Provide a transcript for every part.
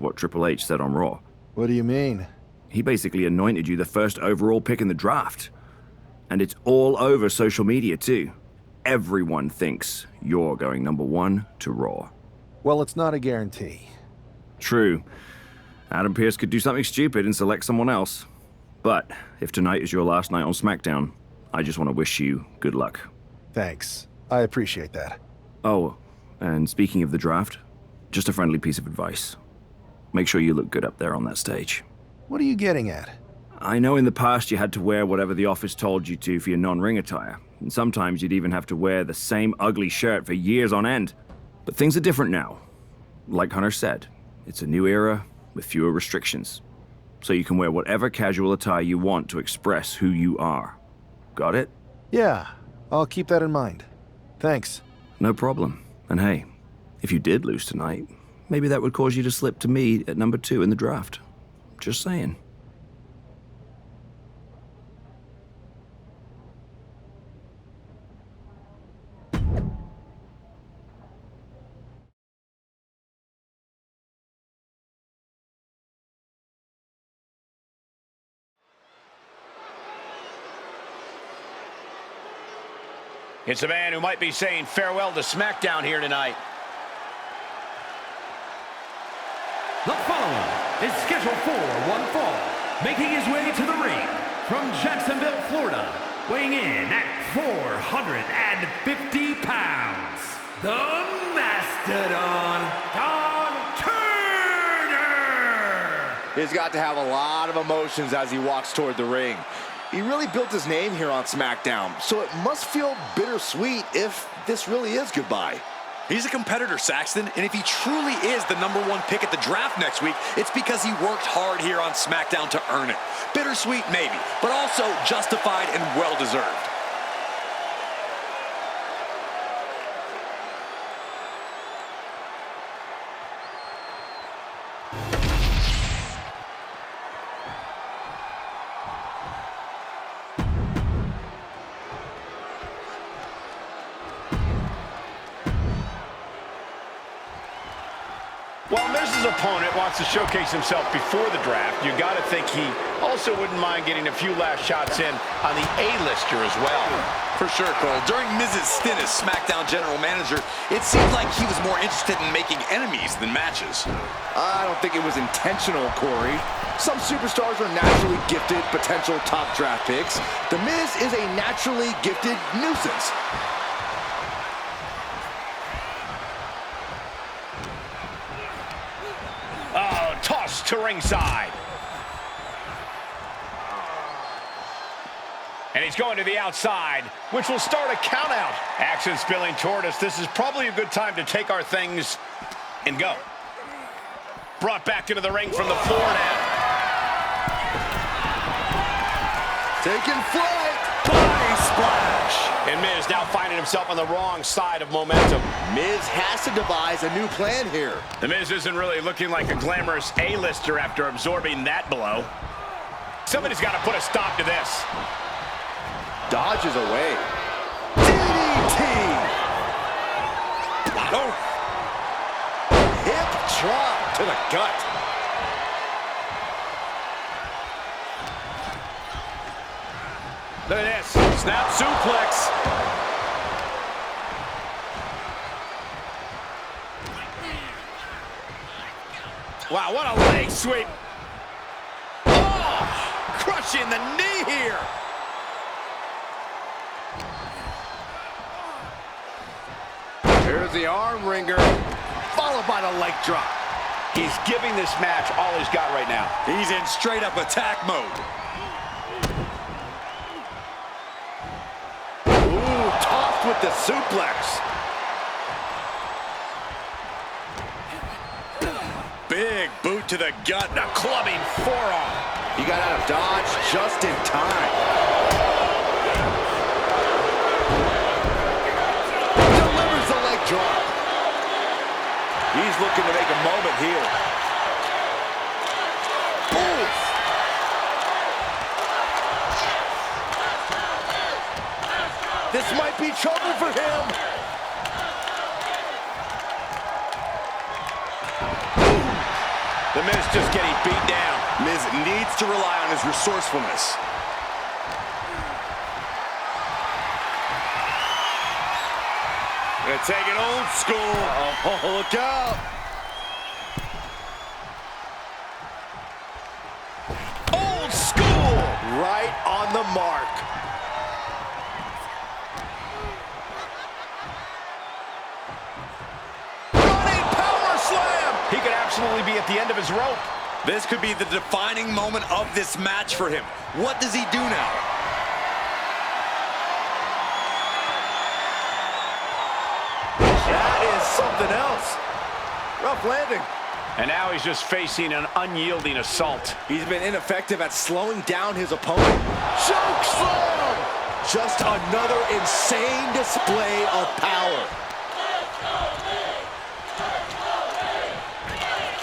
what Triple H said on Raw. What do you mean? He basically anointed you the first overall pick in the draft. And it's all over social media, too. Everyone thinks you're going #1 to Raw. Well, it's not a guarantee. True. Adam Pearce could do something stupid and select someone else. But if tonight is your last night on SmackDown, I just want to wish you good luck. Thanks. I appreciate that. Oh, and speaking of the draft, just a friendly piece of advice. Make sure you look good up there on that stage. What are you getting at? I know in the past you had to wear whatever the office told you to for your non-ring attire, and sometimes you'd even have to wear the same ugly shirt for years on end. But things are different now. Like Hunter said, it's a new era with fewer restrictions. So you can wear whatever casual attire you want to express who you are. Got it? Yeah, I'll keep that in mind. Thanks. No problem. And hey, if you did lose tonight, maybe that would cause you to slip to me at #2 in the draft. Just saying. It's a man who might be saying farewell to SmackDown here tonight. The following is scheduled for one fall, making his way to the ring from Jacksonville, Florida, weighing in at 450 pounds, the Mastodon, Don Turner! He's got to have a lot of emotions as he walks toward the ring. He really built his name here on SmackDown, so it must feel bittersweet if this really is goodbye. He's a competitor, Saxton, and if he truly is the #1 pick at the draft next week, it's because he worked hard here on SmackDown to earn it. Bittersweet, maybe, but also justified and well-deserved. While Miz's opponent wants to showcase himself before the draft, you got to think he also wouldn't mind getting a few last shots in on the A-lister as well. For sure, Cole. During Miz's stint as SmackDown General Manager, it seemed like he was more interested in making enemies than matches. I don't think it was intentional, Corey. Some superstars are naturally gifted potential top draft picks. The Miz is a naturally gifted nuisance. Oh, toss to ringside. And he's going to the outside, which will start a count out. Action spilling toward us. This is probably a good time to take our things and go. Brought back into the ring from the floor now. Taking flight. Body splash. And Miz now finding himself on the wrong side of momentum. Miz has to devise a new plan here. The Miz isn't really looking like a glamorous A-lister after absorbing that blow. Somebody's got to put a stop to this. Dodges away. DDT. Oh. Hip drop to the gut. Look at this. Snap suplex. Wow, what a leg sweep. Oh, crushing the knee here. Here's the arm wringer, followed by the leg drop. He's giving this match all he's got right now. He's in straight-up attack mode. Ooh, tossed with the suplex. Big boot to the gut. The clubbing forearm. He got out of dodge just in time. Delivers the leg drop. He's looking to make a moment here. Oof. This might be trouble for him. The Miz just getting beat down. Miz needs to rely on his resourcefulness. Gonna take it old school. Oh, look out. Old school. Right on the mark. Running power slam. He could absolutely be at the end of his rope. This could be the defining moment of this match for him. What does he do now? That is something else. Rough landing. And now he's just facing an unyielding assault. He's been ineffective at slowing down his opponent. Choke slam! Just another insane display of power.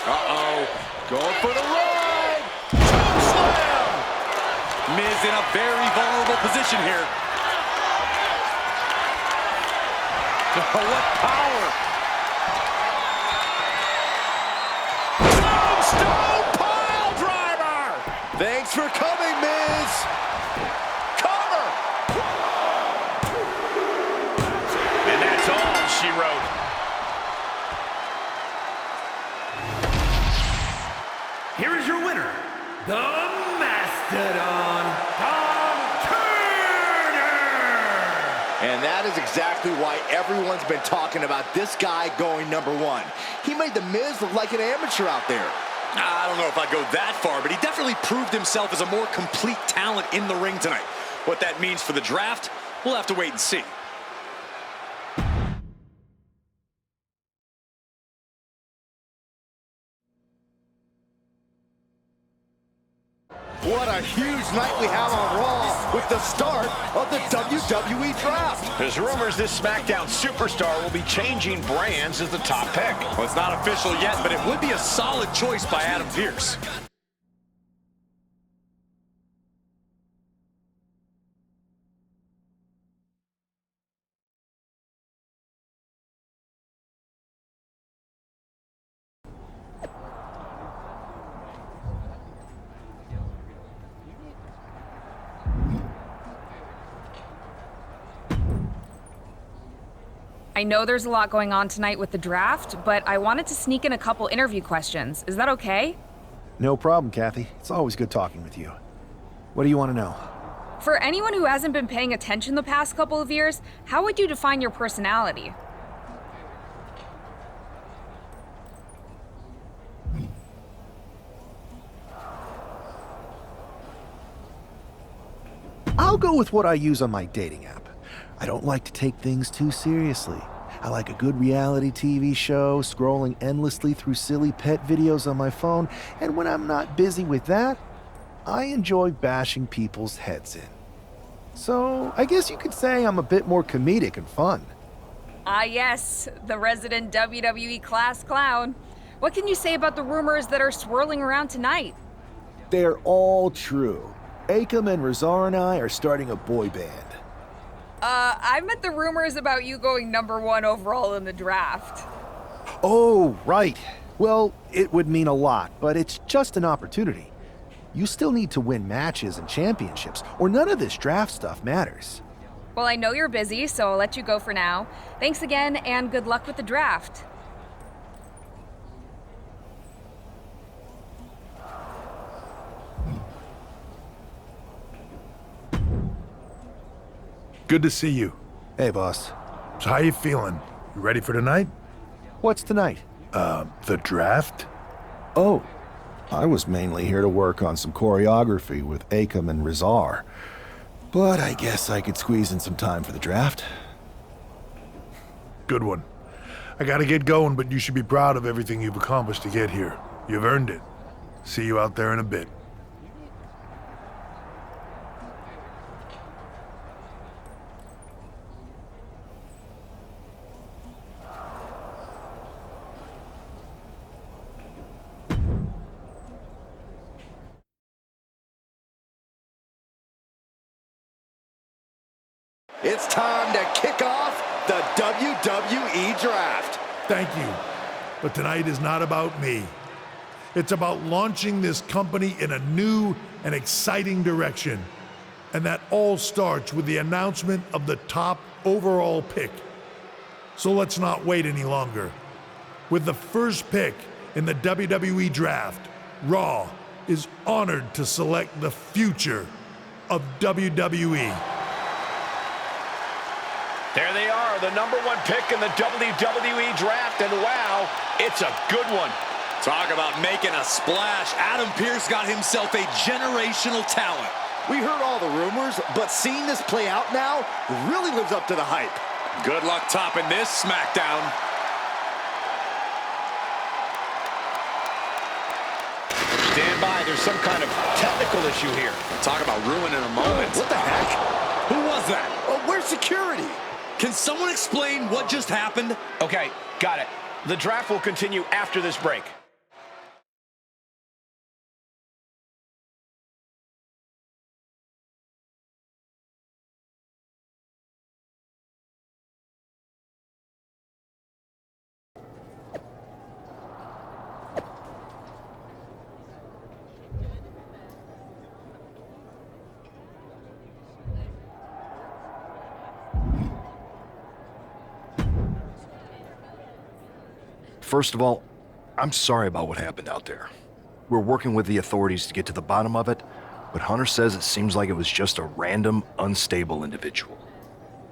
Uh-oh. Going for the ride. Choke slam! Miz in a very vulnerable position here. Oh, what power! Tombstone pile driver! Thanks for coming, Miz! Cover! And that's all she wrote. Here is your winner, the Mastodon, Tom Turner! And that is exactly why everyone's been talking about this guy going #1. He made The Miz look like an amateur out there. I don't know if I'd go that far, but he definitely proved himself as a more complete talent in the ring tonight. What that means for the draft, we'll have to wait and see. What a huge night we have on Raw with the start of the WWE Draft. There's rumors this SmackDown superstar will be changing brands as the top pick. Well, it's not official yet, but it would be a solid choice by Adam Pearce. I know there's a lot going on tonight with the draft, but I wanted to sneak in a couple interview questions. Is that okay? No problem, Kathy. It's always good talking with you. What do you want to know? For anyone who hasn't been paying attention the past couple of years, how would you define your personality? I'll go with what I use on my dating app. I don't like to take things too seriously. I like a good reality TV show, scrolling endlessly through silly pet videos on my phone, and when I'm not busy with that, I enjoy bashing people's heads in. So, I guess you could say I'm a bit more comedic and fun. Ah yes, the resident WWE class clown. What can you say about the rumors that are swirling around tonight? They're all true. Akam and Razar and I are starting a boy band. I meant the rumors about you going #1 overall in the draft. Oh, right. Well, it would mean a lot, but it's just an opportunity. You still need to win matches and championships, or none of this draft stuff matters. Well, I know you're busy, so I'll let you go for now. Thanks again, and good luck with the draft. Good to see you. Hey, boss. So how you feeling? You ready for tonight? What's tonight? The draft? Oh, I was mainly here to work on some choreography with Akam and Razar. But I guess I could squeeze in some time for the draft. Good one. I gotta get going, but you should be proud of everything you've accomplished to get here. You've earned it. See you out there in a bit. It's time to kick off the WWE Draft. Thank you. But tonight is not about me. It's about launching this company in a new and exciting direction. And that all starts with the announcement of the top overall pick. So let's not wait any longer. With the first pick in the WWE Draft, Raw is honored to select the future of WWE. There they are, the number 1 pick in the WWE Draft, and wow, it's a good one. Talk about making a splash. Adam Pearce got himself a generational talent. We heard all the rumors, but seeing this play out now really lives up to the hype. Good luck topping this SmackDown. Stand by, there's some kind of technical issue here. Talk about ruining a moment. What the heck? Who was that? Where's security? Can someone explain what just happened? Okay, got it. The draft will continue after this break. First of all, I'm sorry about what happened out there. We're working with the authorities to get to the bottom of it, but Hunter says it seems like it was just a random, unstable individual.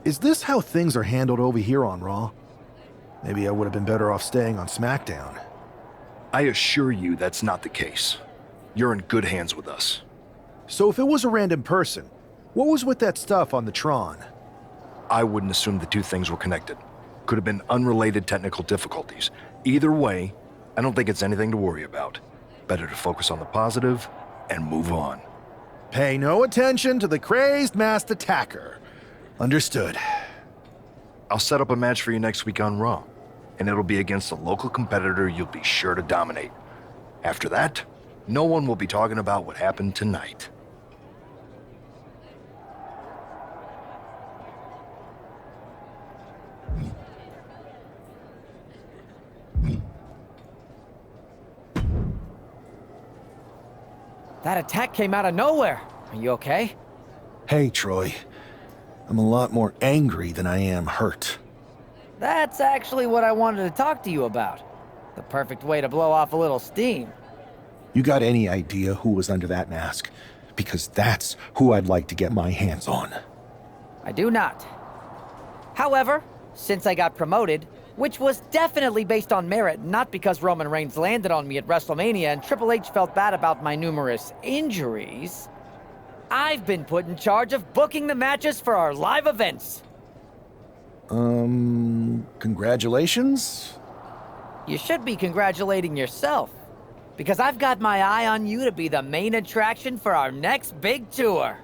Is this how things are handled over here on Raw? Maybe I would have been better off staying on SmackDown. I assure you that's not the case. You're in good hands with us. So if it was a random person, what was with that stuff on the Tron? I wouldn't assume the two things were connected. Could have been unrelated technical difficulties. Either way, I don't think it's anything to worry about. Better to focus on the positive and move on. Pay no attention to the crazed masked attacker. Understood. I'll set up a match for you next week on Raw, and it'll be against a local competitor you'll be sure to dominate. After that, no one will be talking about what happened tonight. That attack came out of nowhere. Are you okay? Hey, Troy. I'm a lot more angry than I am hurt. That's actually what I wanted to talk to you about. The perfect way to blow off a little steam. You got any idea who was under that mask? Because that's who I'd like to get my hands on. I do not. However, since I got promoted, which was definitely based on merit, not because Roman Reigns landed on me at WrestleMania and Triple H felt bad about my numerous injuries, I've been put in charge of booking the matches for our live events. Congratulations? You should be congratulating yourself, because I've got my eye on you to be the main attraction for our next big tour.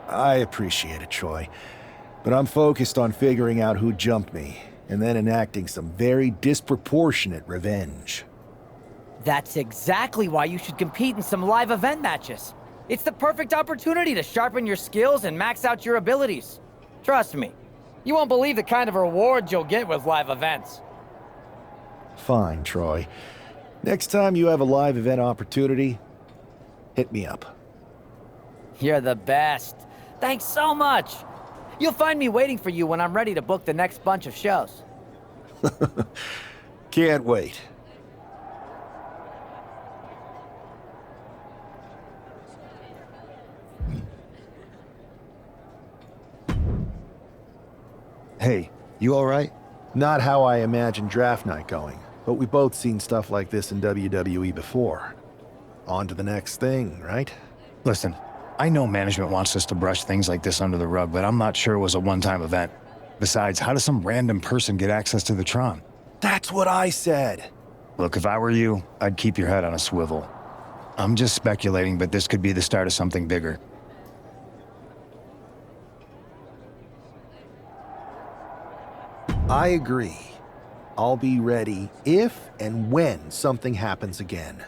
I appreciate it, Troy. But I'm focused on figuring out who jumped me, and then enacting some very disproportionate revenge. That's exactly why you should compete in some live event matches. It's the perfect opportunity to sharpen your skills and max out your abilities. Trust me, you won't believe the kind of rewards you'll get with live events. Fine, Troy. Next time you have a live event opportunity, hit me up. You're the best. Thanks so much. You'll find me waiting for you when I'm ready to book the next bunch of shows. Can't wait. Hey, you all right? Not how I imagined draft night going, but we've both seen stuff like this in WWE before. On to the next thing, right? Listen, I know management wants us to brush things like this under the rug, but I'm not sure it was a one-time event. Besides, how does some random person get access to the Tron? That's what I said. Look, if I were you, I'd keep your head on a swivel. I'm just speculating, but this could be the start of something bigger. I agree. I'll be ready if and when something happens again.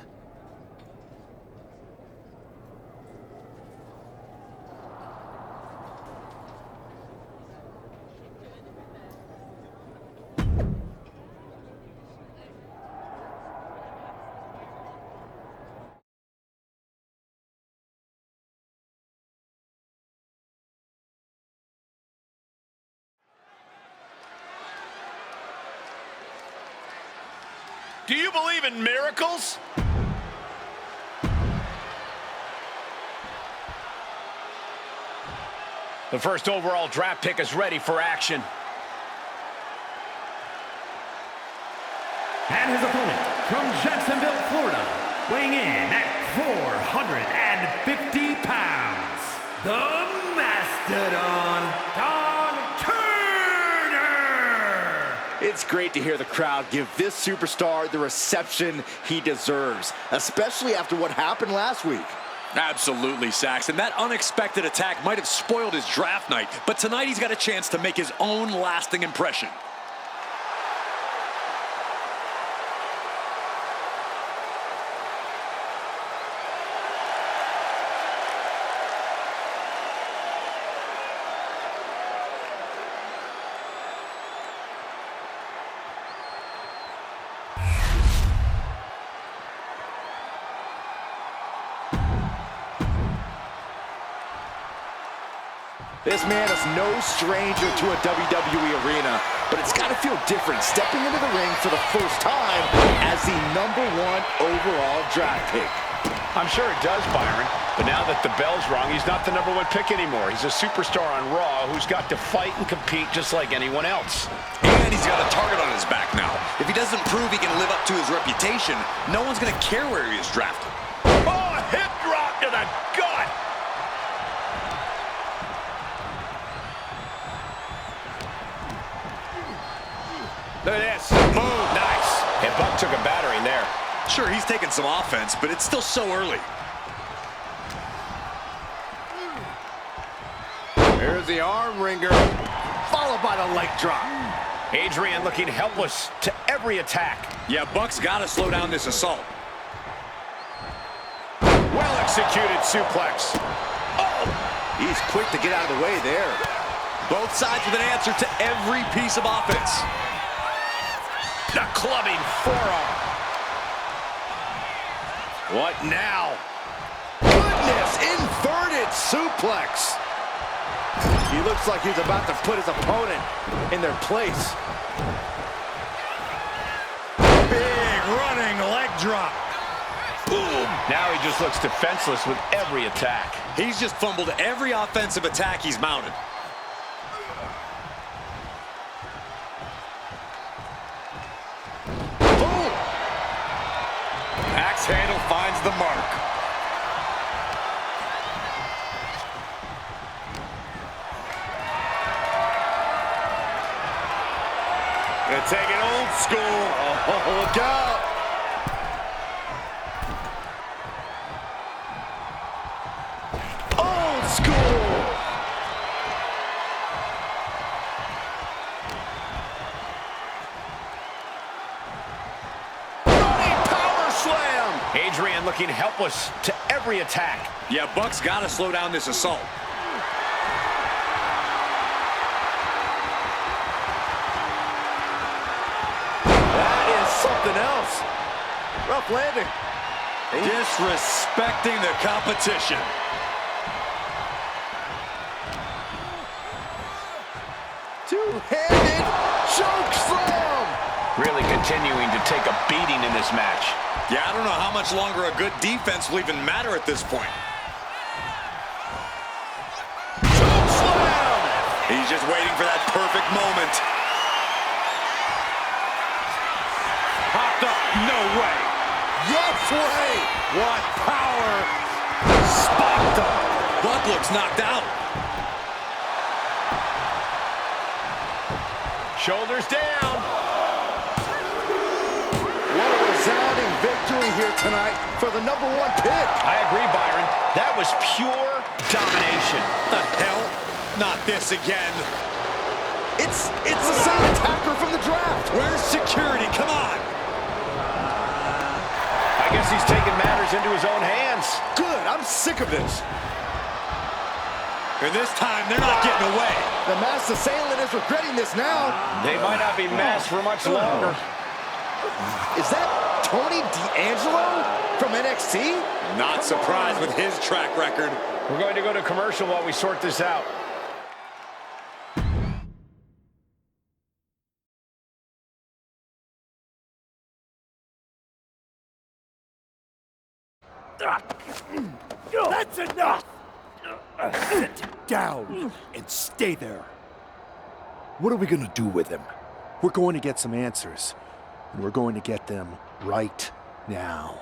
Do you believe in miracles? The first overall draft pick is ready for action. And his opponent from Jacksonville, Florida, weighing in at 450 pounds, the Mastodon, Don Turner! It's great to hear the crowd give this superstar the reception he deserves, especially after what happened last week. Absolutely, Saxton. That unexpected attack might have spoiled his draft night, but tonight he's got a chance to make his own lasting impression. This man is no stranger to a WWE arena, but it's got to feel different stepping into the ring for the first time as the #1 overall draft pick. I'm sure it does, Byron. But now that the bell's rung, he's not the #1 pick anymore. He's a superstar on Raw who's got to fight and compete just like anyone else. And he's got a target on his back now. If he doesn't prove he can live up to his reputation, no one's going to care where he is drafted. Oh, a hip drop to the gut! Look at this. Move. Nice. And Buck took a battering there. Sure, he's taking some offense, but it's still so early. Here's the arm wringer, followed by the leg drop. Adrian looking helpless to every attack. Yeah, Buck's got to slow down this assault. Well-executed suplex. Oh, he's quick to get out of the way there. Both sides with an answer to every piece of offense. The clubbing forearm. What now? Goodness, inverted suplex. He looks like he's about to put his opponent in their place. Big running leg drop. Boom. Now he just looks defenseless with every attack. He's just fumbled every offensive attack he's mounted. Boom. Axe handle finds the mark. Gonna take it old school. Oh, look out. Old school. Running power slam. Adrian looking helpless to every attack. Yeah, Buck's got to slow down this assault. Something else. Rough landing. Disrespecting the competition. Two-handed choke slam. Really continuing to take a beating in this match. Yeah, I don't know how much longer a good defense will even matter at this point. Choke slam. He's just waiting for that perfect moment. Popped up. No way. Yes way. What power. Spiked up. Buck looks knocked out. Shoulders down. What a resounding victory here tonight for the #1 pick. I agree, Byron. That was pure domination. The hell? Not this again. It's the same attacker from the draft. Where's security? Come on. I guess he's taking matters into his own hands. Good, I'm sick of this. And this time, they're not getting away. The masked assailant is regretting this now. They might not be masked for much longer. Is that Tony D'Angelo from NXT? Not surprised with his track record. We're going to go to commercial while we sort this out. That's enough! Sit down and stay there. What are we gonna do with him? We're going to get some answers, and we're going to get them right now.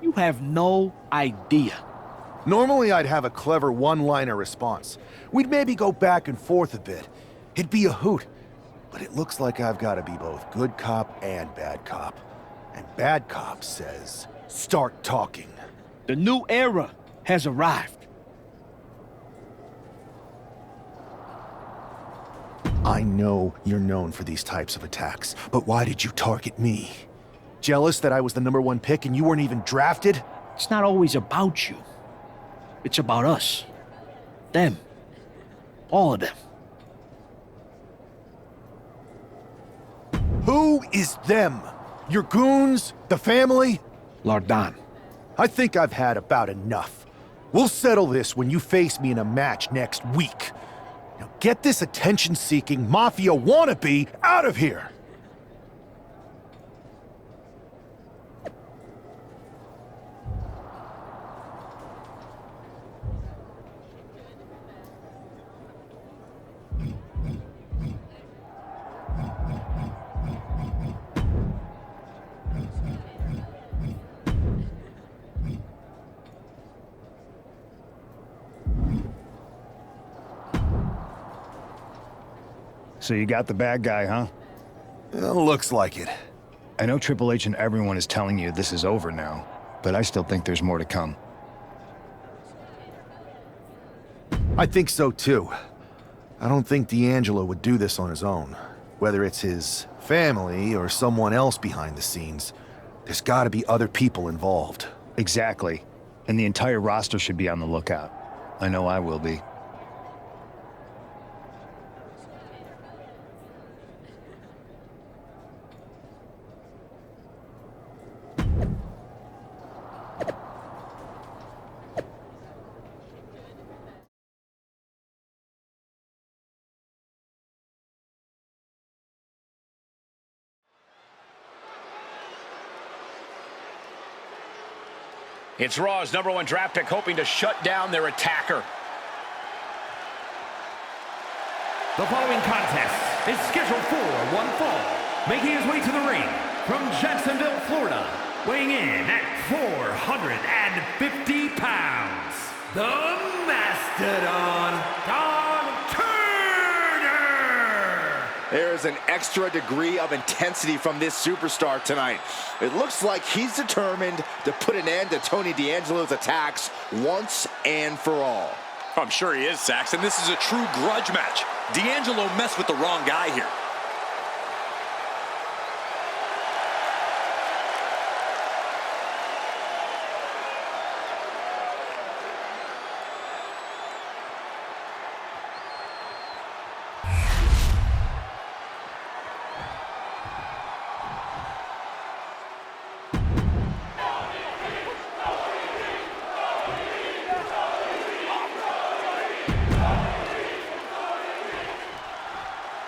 You have no idea. Normally, I'd have a clever one-liner response. We'd maybe go back and forth a bit. It'd be a hoot. But it looks like I've got to be both good cop and bad cop. And bad cop says, start talking. The new era has arrived. I know you're known for these types of attacks, but why did you target me? Jealous that I was the #1 pick and you weren't even drafted? It's not always about you. It's about us. Them. All of them. Who is them? Your goons? The family? Lardan. I think I've had about enough. We'll settle this when you face me in a match next week. Now get this attention-seeking mafia wannabe out of here! So you got the bad guy, huh? Looks like it. I know Triple H and everyone is telling you this is over now, but I still think there's more to come. I think so too. I don't think D'Angelo would do this on his own. Whether it's his family or someone else behind the scenes, there's gotta be other people involved. Exactly. And the entire roster should be on the lookout. I know I will be. It's Raw's #1 draft pick hoping to shut down their attacker. The following contest is scheduled for one fall. Making his way to the ring from Jacksonville, Florida, weighing in at 450 pounds, the Mastodon, Tom Turner! There's an extra degree of intensity from this superstar tonight. It looks like he's determined to put an end to Tony D'Angelo's attacks once and for all. I'm sure he is, Saxton. This is a true grudge match. D'Angelo messed with the wrong guy here.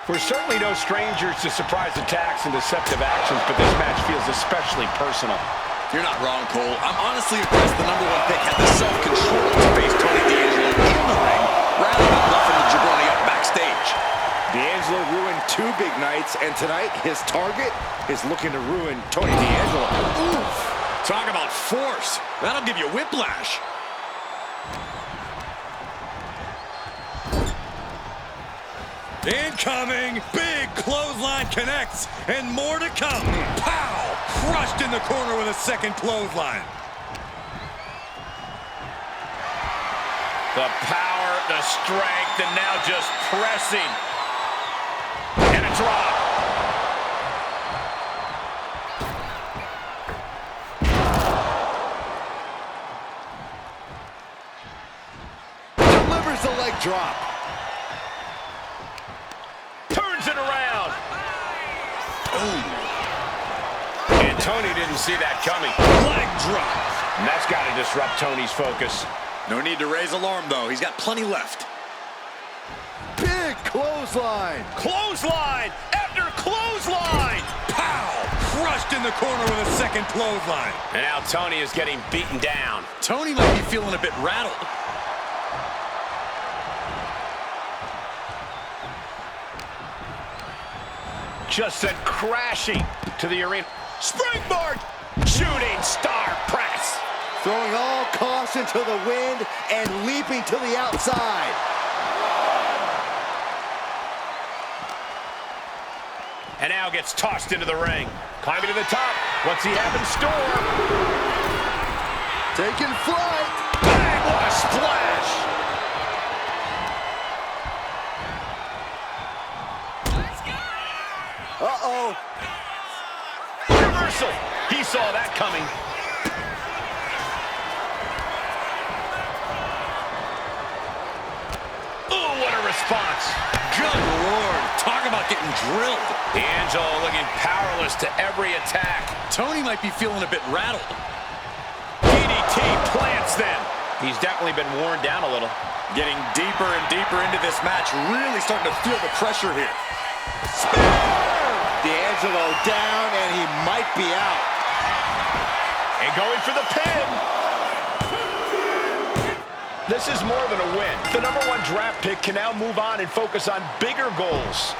We're certainly no strangers to surprise attacks and deceptive actions, but this match feels especially personal. You're not wrong, Cole. I'm honestly impressed the #1 pick had the self-control to face Tony D'Angelo in the ring rather than bluffing the jabroni up backstage. D'Angelo ruined 2 big nights, and tonight his target is looking to ruin Tony D'Angelo. Oof! Talk about force. That'll give you whiplash. Incoming! Big clothesline connects, and more to come. Pow! Crushed in the corner with a second clothesline. The power, the strength, and now just pressing. And a drop. Delivers the leg drop. Turns it around. Ooh. And Tony didn't see that coming. Leg drop. And that's got to disrupt Tony's focus. No need to raise alarm, though. He's got plenty left. Big clothesline. Clothesline after clothesline. Pow! crushed in the corner with a second clothesline. And now Tony is getting beaten down. Tony might be feeling a bit rattled. Just sent crashing to the arena. Springboard! Shooting star press. Throwing all caution to the wind and leaping to the outside. And now gets tossed into the ring. Climbing to the top. What's he have in store? Taking flight. Bang! What a splash! Uh-oh. Reversal. He saw that coming. Oh, what a response. Good Lord. Talk about getting drilled. D'Angelo looking powerless to every attack. Tony might be feeling a bit rattled. DDT plants then. He's definitely been worn down a little. Getting deeper and deeper into this match. Really starting to feel the pressure here. D'Angelo down, and he might be out. And going for the pin. This is more than a win. The #1 draft pick can now move on and focus on bigger goals.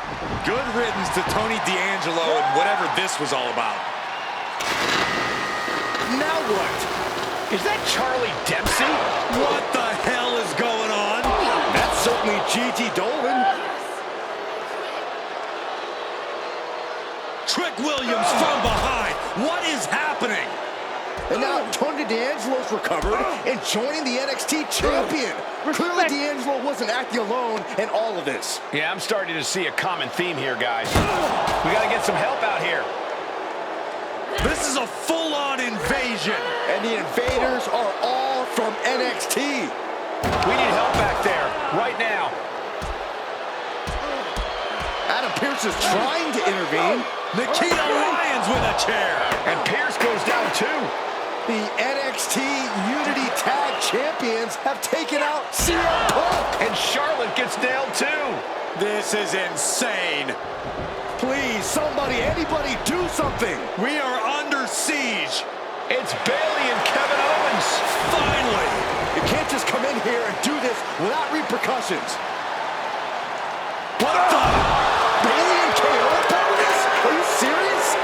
Good riddance to Tony D'Angelo and whatever this was all about. Now what? Is that Charlie Dempsey? What the hell is going on? That's certainly Gigi Dolan. Trick Williams from behind. What is happening? And now Tony D'Angelo's recovered and joining the NXT champion. Clearly D'Angelo wasn't acting alone in all of this. Yeah, I'm starting to see a common theme here, guys. We got to get some help out here. This is a full-on invasion. And the invaders are all from NXT. We need help back there, right now. Adam Pearce is trying to intervene. Nikita Lyons with a chair. And Pearce goes down too. The NXT Unity Tag Champions have taken out CM Punk. And Charlotte gets nailed too. This is insane. Please, somebody, anybody, do something. We are under siege. It's Bayley and Kevin Owens. Finally. You can't just come in here and do this without repercussions. What the? Bayley and KO done this? Are you serious?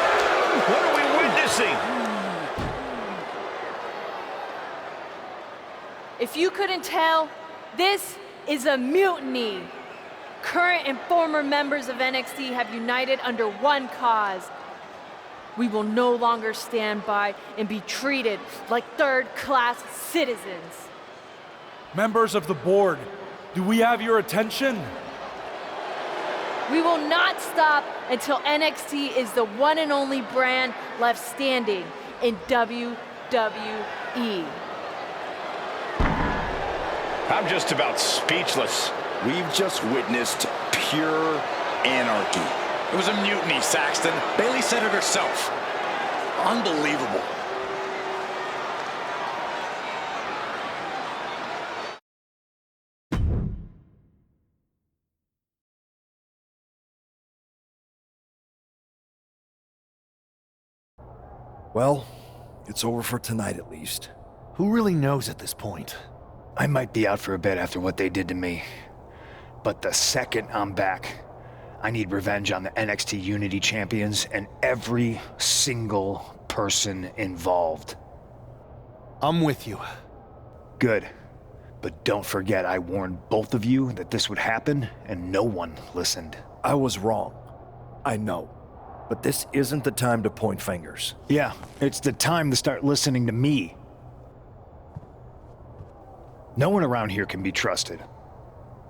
What are we witnessing? If you couldn't tell, this is a mutiny. Current and former members of NXT have united under one cause. We will no longer stand by and be treated like third-class citizens. Members of the board, do we have your attention? We will not stop until NXT is the one and only brand left standing in WWE. I'm just about speechless. We've just witnessed pure anarchy. It was a mutiny, Saxton. Bayley said it herself. Unbelievable. Well, it's over for tonight at least. Who really knows at this point? I might be out for a bit after what they did to me. But the second I'm back, I need revenge on the NXT Unity Champions and every single person involved. I'm with you. Good. But don't forget I warned both of you that this would happen, and no one listened. I was wrong. I know. But this isn't the time to point fingers. Yeah, it's the time to start listening to me. No one around here can be trusted.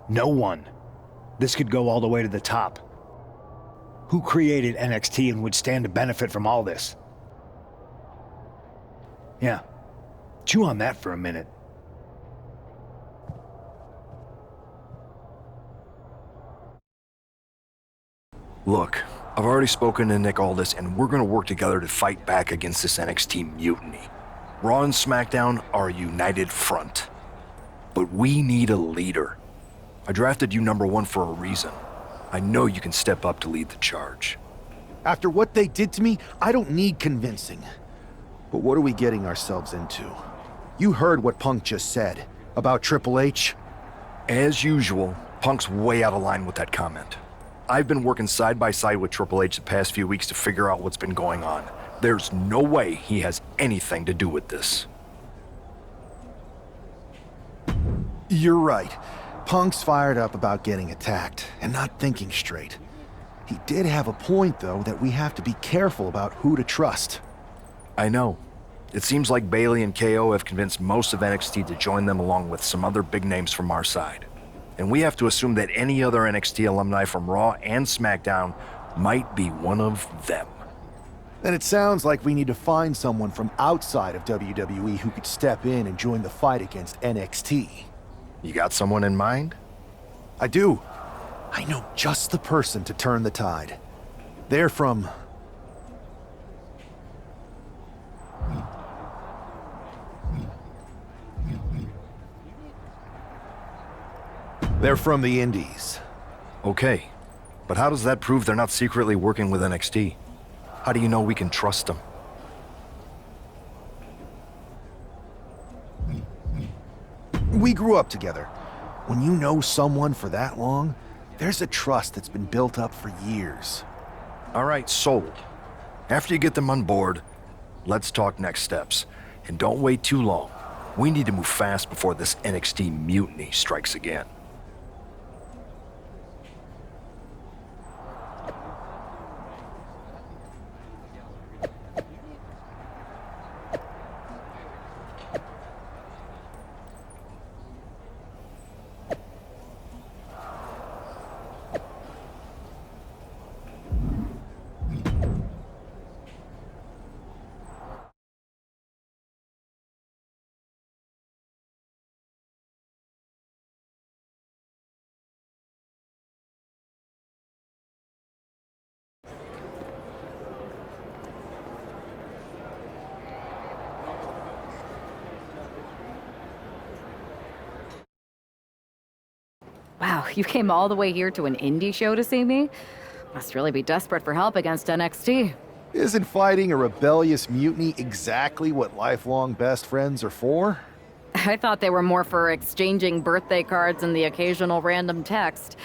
No one. This could go all the way to the top. Who created NXT and would stand to benefit from all this? Yeah. Chew on that for a minute. Look, I've already spoken to Nick Aldis, and we're gonna work together to fight back against this NXT mutiny. Raw and SmackDown are a united front. But we need a leader. I drafted you #1 for a reason. I know you can step up to lead the charge. After what they did to me, I don't need convincing. But what are we getting ourselves into? You heard what Punk just said about Triple H. As usual, Punk's way out of line with that comment. I've been working side by side with Triple H the past few weeks to figure out what's been going on. There's no way he has anything to do with this. You're right. Punk's fired up about getting attacked and not thinking straight. He did have a point, though, that we have to be careful about who to trust. I know. It seems like Bayley and KO have convinced most of NXT to join them along with some other big names from our side. And we have to assume that any other NXT alumni from Raw and SmackDown might be one of them. Then it sounds like we need to find someone from outside of WWE who could step in and join the fight against NXT. You got someone in mind? I do. I know just the person to turn the tide. They're from... They're from the Indies. Okay, but how does that prove they're not secretly working with NXT? How do you know we can trust them? We grew up together. When you know someone for that long, there's a trust that's been built up for years. All right, sold. After you get them on board, let's talk next steps. And don't wait too long. We need to move fast before this NXT mutiny strikes again. Wow, you came all the way here to an indie show to see me? Must really be desperate for help against NXT. Isn't fighting a rebellious mutiny exactly what lifelong best friends are for? I thought they were more for exchanging birthday cards and the occasional random text.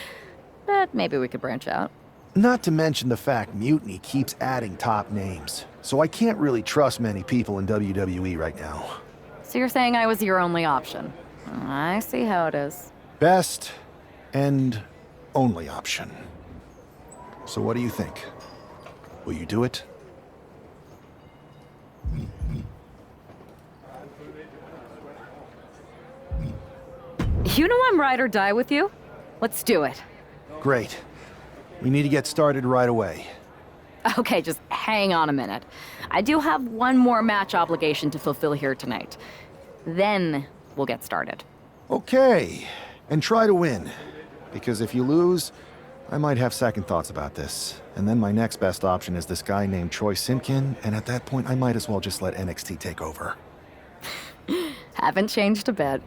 But maybe we could branch out. Not to mention the fact Mutiny keeps adding top names, so I can't really trust many people in WWE right now. So you're saying I was your only option? I see how it is. Best and only option. So what do you think? Will you do it? You know I'm ride or die with you. Let's do it. Great. We need to get started right away. Okay, just hang on a minute. I do have one more match obligation to fulfill here tonight. Then we'll get started. Okay. And try to win. Because if you lose, I might have second thoughts about this. And then my next best option is this guy named Troy Simkin, and at that point I might as well just let NXT take over. Haven't changed a bit.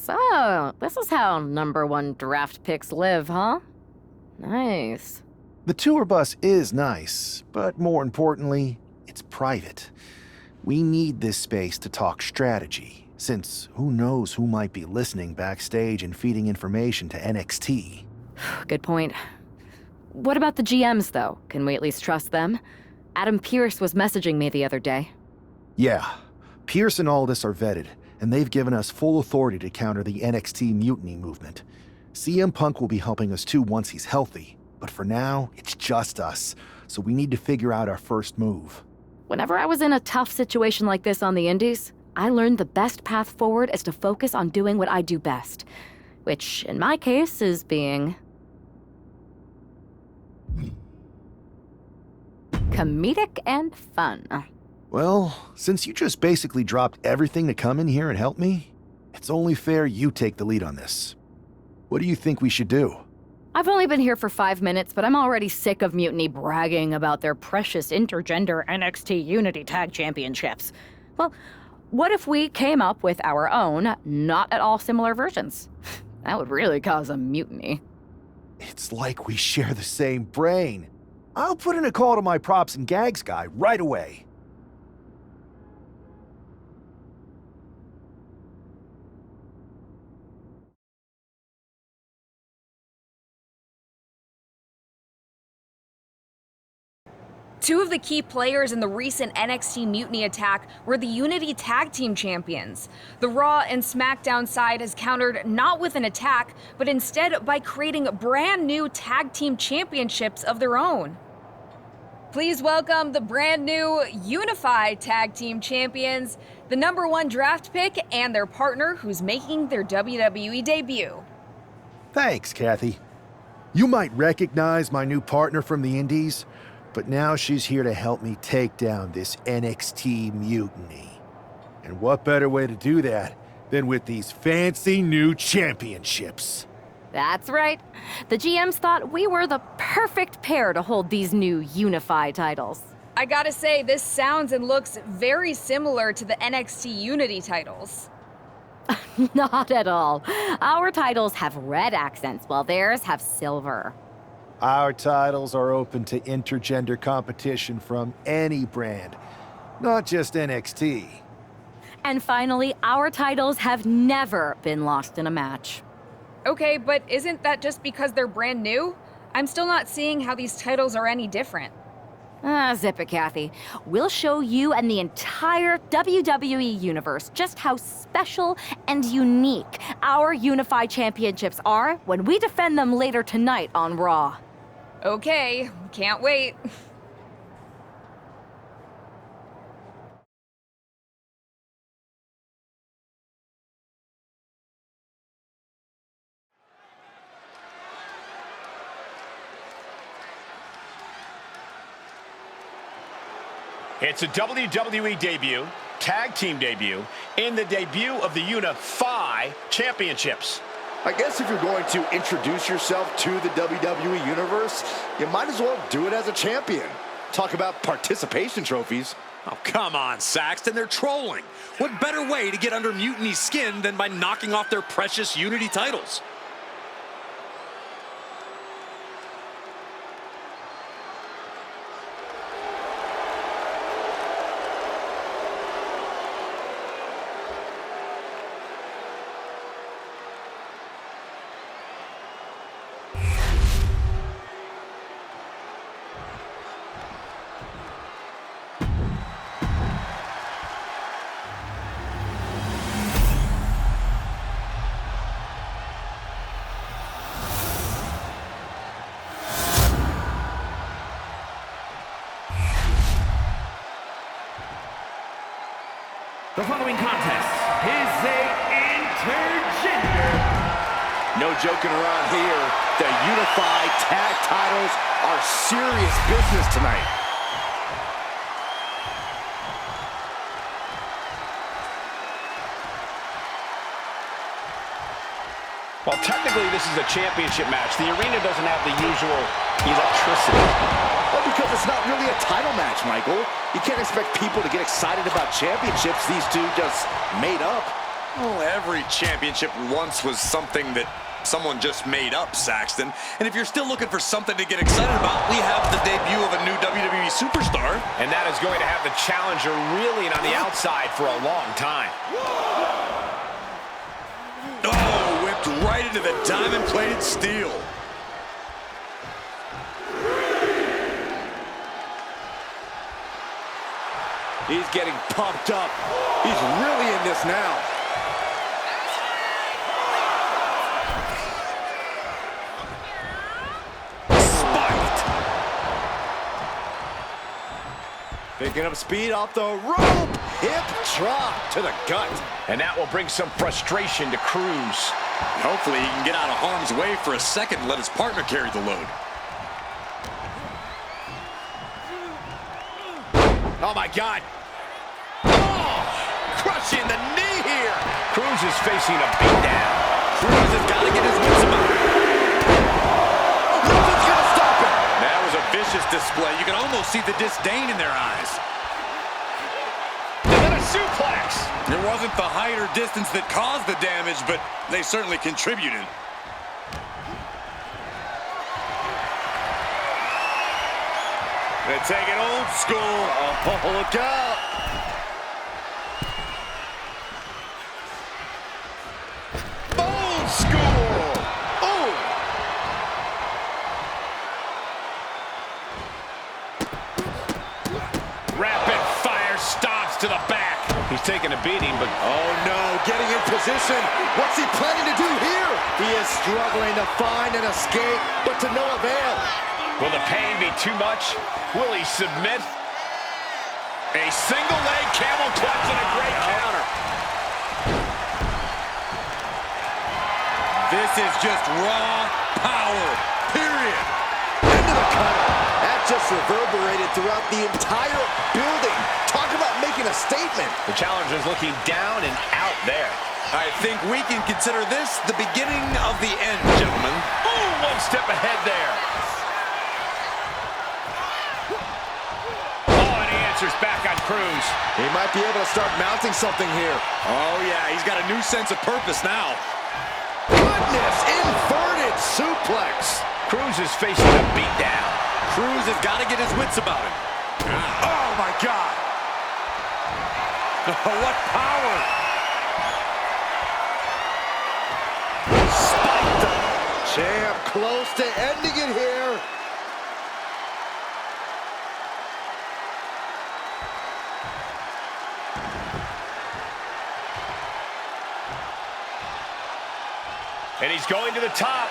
So, this is how #1 draft picks live, huh? Nice. The tour bus is nice, but more importantly, it's private. We need this space to talk strategy, since who knows who might be listening backstage and feeding information to NXT. Good point. What about the GMs, though? Can we at least trust them? Adam Pearce was messaging me the other day. Yeah, Pierce and Aldis are vetted, and they've given us full authority to counter the NXT mutiny movement. CM Punk will be helping us too once he's healthy, but for now, it's just us, so we need to figure out our first move. Whenever I was in a tough situation like this on the Indies, I learned the best path forward is to focus on doing what I do best, which, in my case, is being comedic and fun. Well, since you just basically dropped everything to come in here and help me, it's only fair you take the lead on this. What do you think we should do? I've only been here for 5 minutes, but I'm already sick of Mutiny bragging about their precious intergender NXT Unity Tag Championships. Well, what if we came up with our own, not at all similar versions? That would really cause a mutiny. It's like we share the same brain. I'll put in a call to my props and gags guy right away. Two of the key players in the recent NXT Mutiny attack were the Unity Tag Team Champions. The Raw and SmackDown side has countered not with an attack, but instead by creating brand new Tag Team Championships of their own. Please welcome the brand new Unified Tag Team Champions, the #1 draft pick, and their partner who's making their WWE debut. Thanks, Kathy. You might recognize my new partner from the Indies, but now she's here to help me take down this NXT mutiny. And what better way to do that than with these fancy new championships? That's right. The GMs thought we were the perfect pair to hold these new unified titles. I gotta say, this sounds and looks very similar to the NXT Unity titles. Not at all. Our titles have red accents, while theirs have silver. Our titles are open to intergender competition from any brand, not just NXT. And finally, our titles have never been lost in a match. Okay, but isn't that just because they're brand new? I'm still not seeing how these titles are any different. Zip it, Kathy. We'll show you and the entire WWE universe just how special and unique our unified championships are when we defend them later tonight on Raw. Okay, can't wait. It's a WWE debut, tag team debut, and the debut of the Unify Championships. I guess if you're going to introduce yourself to the WWE Universe, you might as well do it as a champion. Talk about participation trophies. Oh, come on, Saxton, they're trolling. What better way to get under Mutiny's skin than by knocking off their precious Unity titles? The following contest is a intergender. No joking around here. The Unified Tag Titles are serious business tonight. Well, technically this is a championship match. The arena doesn't have the usual electricity. Well, because it's not really a title match, Michael. You can't expect people to get excited about championships these two just made up. Well, every championship once was something that someone just made up, Saxton. And if you're still looking for something to get excited about, we have the debut of a new WWE superstar. And that is going to have the challenger reeling on the outside for a long time. Oh, whipped right into the diamond-plated steel. He's getting pumped up. He's really in this now. Picking up speed off the rope. Hip drop to the gut. And that will bring some frustration to Cruz. Hopefully he can get out of harm's way for a second and let his partner carry the load. Oh, my God. Oh, crushing the knee here. Cruz is facing a beatdown. Cruz has got to get his wits about it. Nothing's going to stop him. That was a vicious display. You can almost see the disdain in their eyes. And then a suplex. It wasn't the height or distance that caused the damage, but they certainly contributed. They take it old school. Oh, look out. Old school. Oh. Rapid fire stops to the back. He's taking a beating, but... Oh, no, getting in position. What's he planning to do here? He is struggling to find an escape, but to no avail. Will the pain be too much? Will he submit? A single leg camel clutch and a great counter. This is just raw power, period. Into the cutter. That just reverberated throughout the entire building. Talk about making a statement. The challenger's looking down and out there. I think we can consider this the beginning of the end, gentlemen. Ooh, one step ahead there. Oh, and he answers back on Cruz. He might be able to start mounting something here. Oh, yeah, he's got a new sense of purpose now. Goodness, inverted suplex. Cruz is facing a beatdown. Cruz has got to get his wits about him. Oh, my God. What power. Spiked him. Champ close to ending it here. And he's going to the top.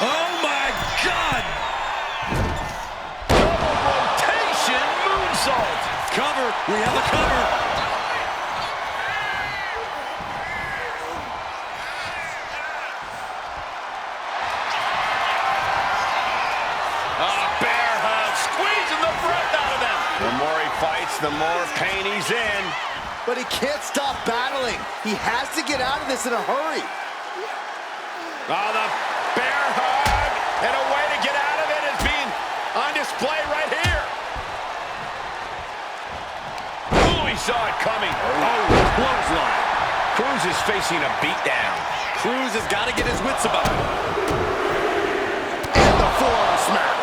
Oh, my God! Double rotation moonsault. Cover. We have a cover. Bear hug, squeezing the breath out of him. The more he fights, the more pain he's in. But he can't stop battling. He has to get out of this in a hurry. Oh, the bear hug. And a way to get out of it is being on display right here. Ooh, he saw it coming. Oh, clothesline. Cruz is facing a beatdown. Cruz has got to get his wits about him. And the forearm smash.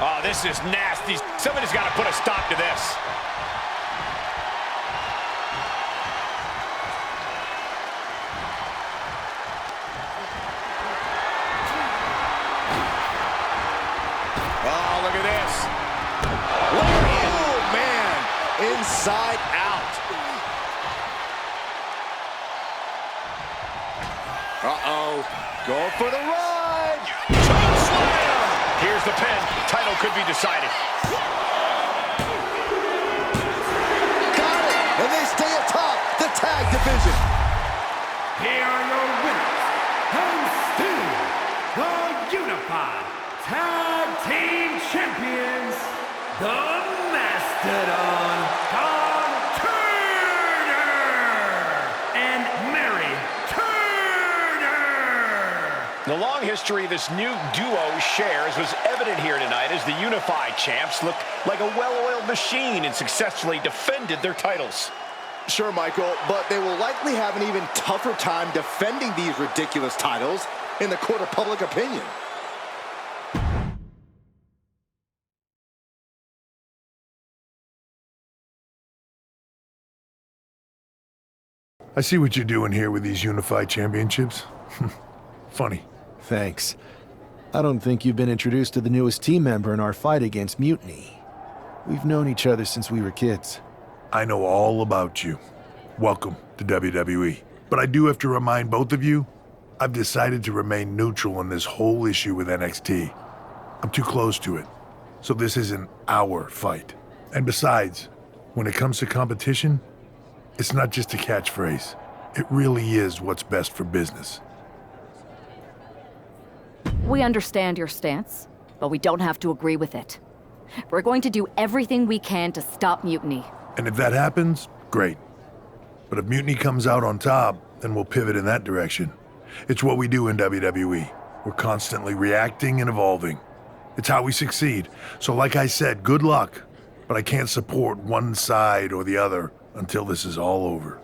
Oh, this is nasty. Somebody's got to put a stop to this. Oh, look at this. Oh, man. Inside out. Uh-oh. Go for the ride. Chokeslam. Here's the pin. Title could be decided. Got it. And they stay atop the tag division. Here are your winners, and still the Unified Tag Team Champions, the Mastodon, Don Turner, and Mary Turner. The long history this new duo shares was evident here tonight as the unified champs look like a well-oiled machine and successfully defended their titles. Sure, Michael, but they will likely have an even tougher time defending these ridiculous titles in the court of public opinion. I see what you're doing here with these unified championships. Funny. Thanks. I don't think you've been introduced to the newest team member in our fight against Mutiny. We've known each other since we were kids. I know all about you. Welcome to WWE. But I do have to remind both of you, I've decided to remain neutral in this whole issue with NXT. I'm too close to it. So this isn't our fight. And besides, when it comes to competition, it's not just a catchphrase. It really is what's best for business. We understand your stance, but we don't have to agree with it. We're going to do everything we can to stop Mutiny. And if that happens, great. But if Mutiny comes out on top, then we'll pivot in that direction. It's what we do in WWE. We're constantly reacting and evolving. It's how we succeed. So like I said, good luck. But I can't support one side or the other until this is all over.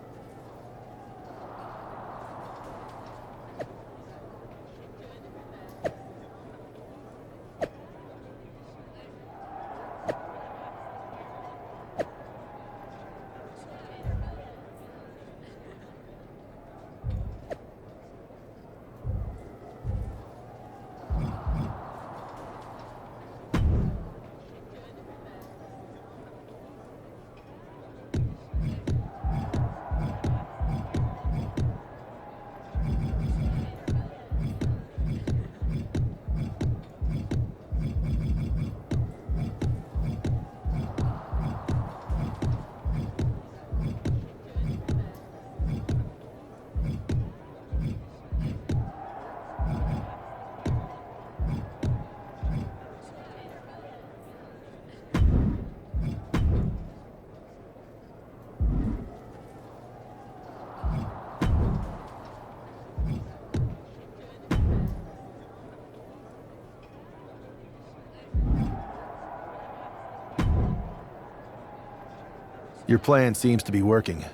Your plan seems to be working.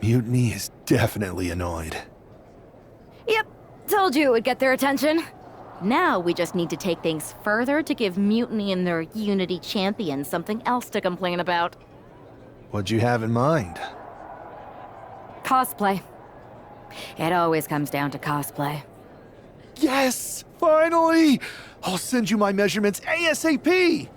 Mutiny is definitely annoyed. Yep, told you it would get their attention. Now we just need to take things further to give Mutiny and their Unity champion something else to complain about. What'd you have in mind? Cosplay. It always comes down to cosplay. Yes! Finally! I'll send you my measurements ASAP!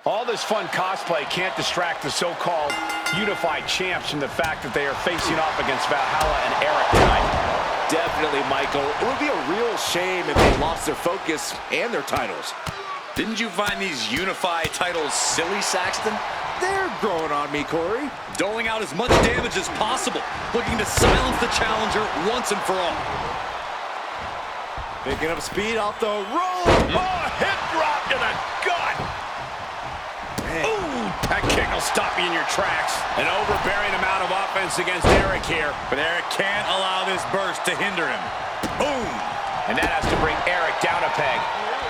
All this fun cosplay can't distract the so-called unified champs from the fact that they are facing off against Valhalla and Eric tonight. Definitely, Michael. It would be a real shame if they lost their focus and their titles. Didn't you find these unified titles silly, Saxton? They're growing on me, Corey. Doling out as much damage as possible, looking to silence the challenger once and for all. Picking up speed off the roll. Oh, hip drop to the gut. Ooh, that kick will stop you in your tracks. An overbearing amount of offense against Eric here. But Eric can't allow this burst to hinder him. Boom. And that has to bring Eric down a peg.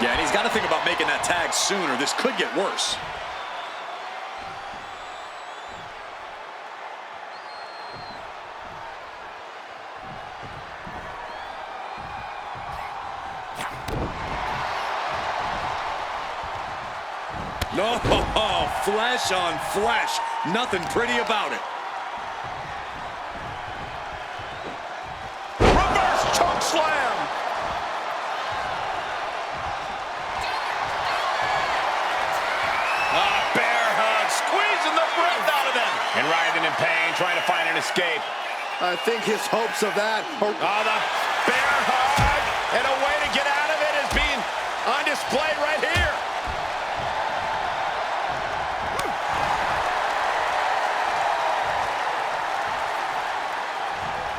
Yeah, and he's got to think about making that tag sooner. This could get worse. No, flesh on flesh. Nothing pretty about it. Reverse choke slam. Bear hug, squeezing the breath out of them. And writhing in pain, trying to find an escape. I think his hopes of that are... Oh, the bear hug, and a way to get out of it is being on display right here.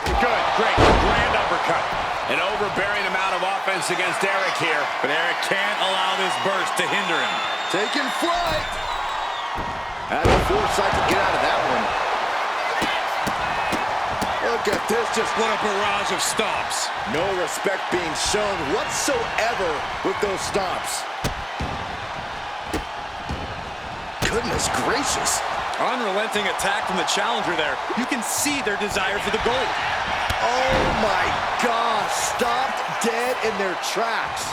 Good, great, grand uppercut. An overbearing amount of offense against Eric here. But Eric can't allow this burst to hinder him. Taking flight. Had the foresight to get out of that one. Look at this, just What a barrage of stomps. no respect being shown whatsoever with those stomps. Goodness gracious. Unrelenting attack from the challenger there. You can see their desire for the gold. Oh my gosh, stopped dead in their tracks.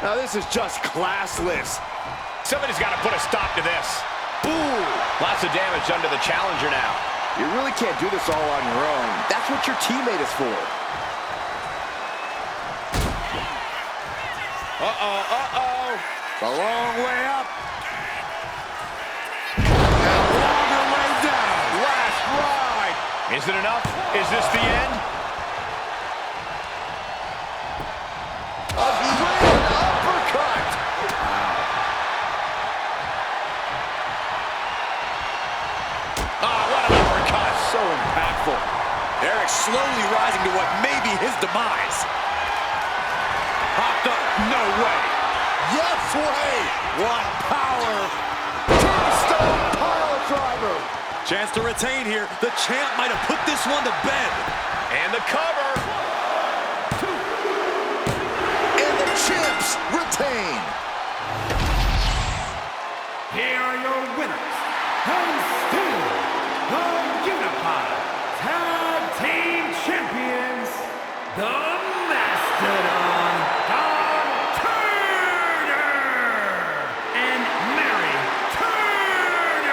Now this is just classless. Somebody's got to put a stop to this. Ooh, lots of damage done to the challenger now. You really can't do this all on your own. That's what your teammate is for. Uh-oh. It's a long way up. And longer way down. Last ride. Is it enough? Is this the end? A grand uppercut. Ah, what an uppercut. So impactful. Eric slowly rising to what may be his demise. Hopped up. No way. Yes way. What power. Tombstone pile driver. Chance to retain here. The champ might have put this one to bed. And the cover. And the champs retain. Here are your winners, and still the Unified Tag Team Champions, the Mastodon, Don Turner, and Mary Turner.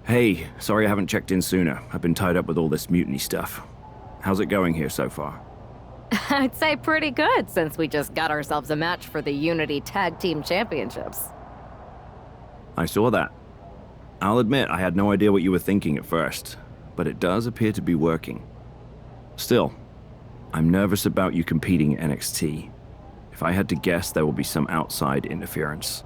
Hey, sorry I haven't checked in sooner. I've been tied up with all this mutiny stuff. How's it going here so far? I'd say pretty good, since we just got ourselves a match for the Unity Tag Team Championships. I saw that. I'll admit I had no idea what you were thinking at first, but it does appear to be working. Still, I'm nervous about you competing at NXT. If I had to guess, there will be some outside interference.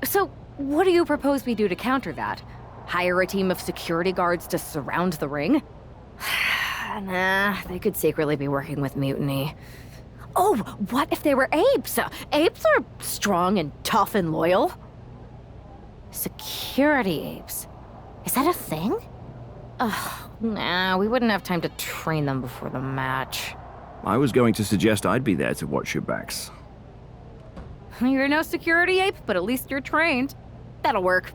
So, what do you propose we do to counter that? Hire a team of security guards to surround the ring? Nah, they could secretly be working with Mutiny. Oh, what if they were apes? Apes are strong and tough and loyal. Security apes. Is that a thing? Ugh, nah, we wouldn't have time to train them before the match. I was going to suggest I'd be there to watch your backs. You're no security ape, but at least you're trained. That'll work.